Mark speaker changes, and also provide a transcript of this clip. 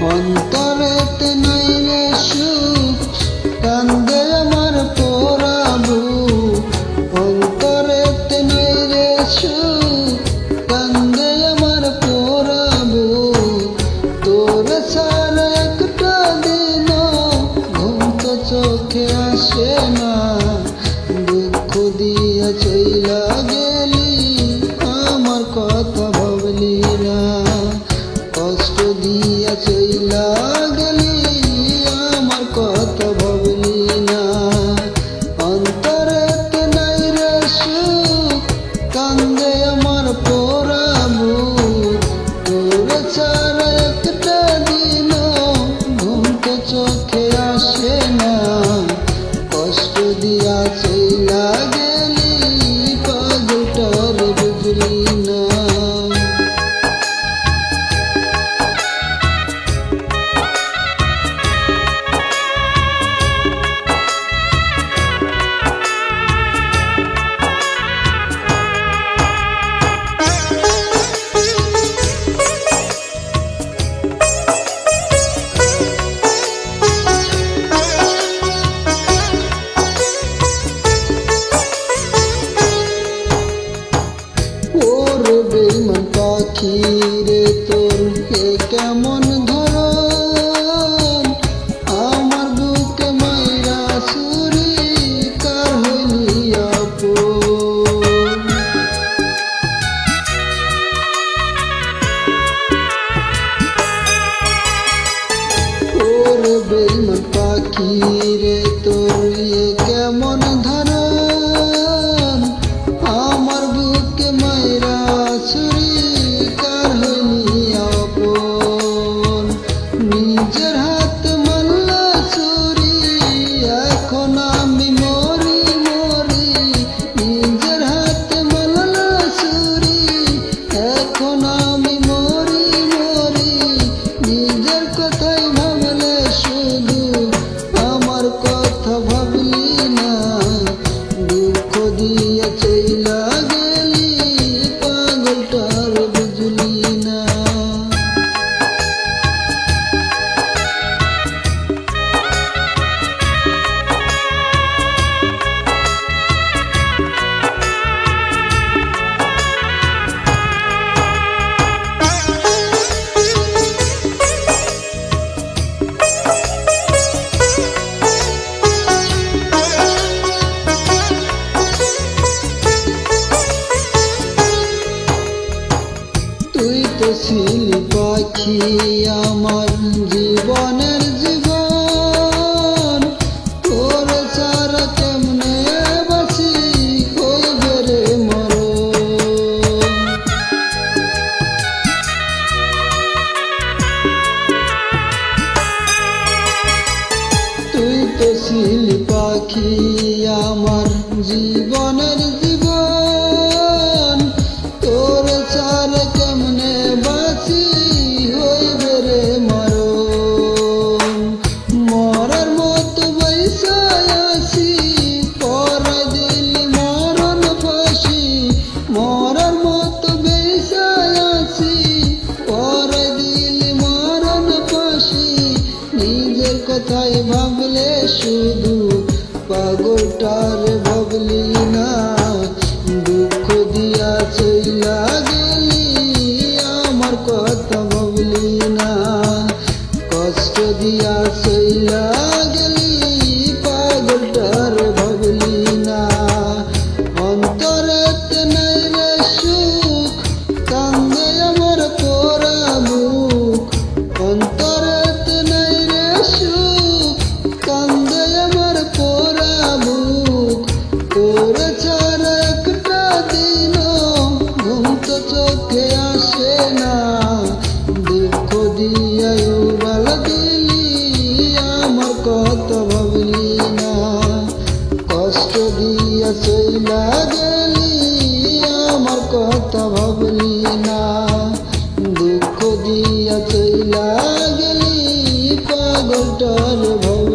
Speaker 1: অন্তরেতে নাই রে সুখ, কান্দে আমার পোড়া বুক। অন্তরেতে নাই রে সুখ, কান্দে আমার পোড়া বুক। তোর ছাড়া একটা দিনও ঘুম তো চোখে আসে না। দুঃখ দিয়া চইলা গেলি, আমার কথা ভাবলি না। কষ্ট দিয়া চইলা গেলি, আমার কথা ভাবলি না। অন্তরেতে নাই রে সুখ, কান্দে আমার পোড়া বুক। তোর ছাড়া একটা দিনও ঘুম তো চোখে আসে না। কষ্ট দিয়া চইলা গেলি, পাগলটার বুঝলি না। ওরে বেঈমান পাখি রে, তোর এ কেমন ধরন? আমার বুকে মাইরা ছুরি কার হইলি আপন? ওরে বেঈমান পাখি রে, তোর এ কেমন ধরন? আমার বুকে মাইরা ছুরি কার হইলি আপন? নিজের হাত মারলা ছুরি, এখন আমি মরি মরি। নিজের হাত মারলা ছুরি, এখন আমি মরি মরি। নিজের কথাই ভাবলে শুধু, আমার কথা ভাবলি না। দুঃখ দিয়া চইলা গেলি, পাগলটার বুঝলি না। তুই তো ছিলি পাখি আমার জীবনের জীবন। তোর ছাড়া কেমনে বাঁচি, হইবে রে মরণ। তুই তো ছিলি পাখি আমার জীবনের জীবন। তোর ছাড়া কেমনে বাঁচি, হইবে রে মরণ। মরার মতো বৈশা আছি, পরাই দিলি মরণ ফাঁসি। মরার মতো বৈশা আছি, পরাই দিলি মরণ ফাঁসি। নিজের কথাই ভাবলে শুধু, পাগলটার ভাবলি না। দুঃখ দিয়া চইলা গেলি, আমার কথা ভাবলি না। কষ্ট দিয়া চইলা গেলি, পাগলটার ভাবলি না। অন্তরেতে নাই রে সুখ, কান্দে আমার পোড়া বুক। অন্তরেতে নাই রে সুখ, কান্দে আমার পোড়া বুক। তোর ছাড়া একটা দিনও ঘুম তো চোখে আসে না। দুঃখ দিয়া উড়াল দিলি, আমার কথা ভাবলি না। কষ্ট দিয়া চইলা গেলি, আমার কথা ভাবলি না। দুঃখ দিয়া চইলা গেলি, পাগলটার ভাবলি।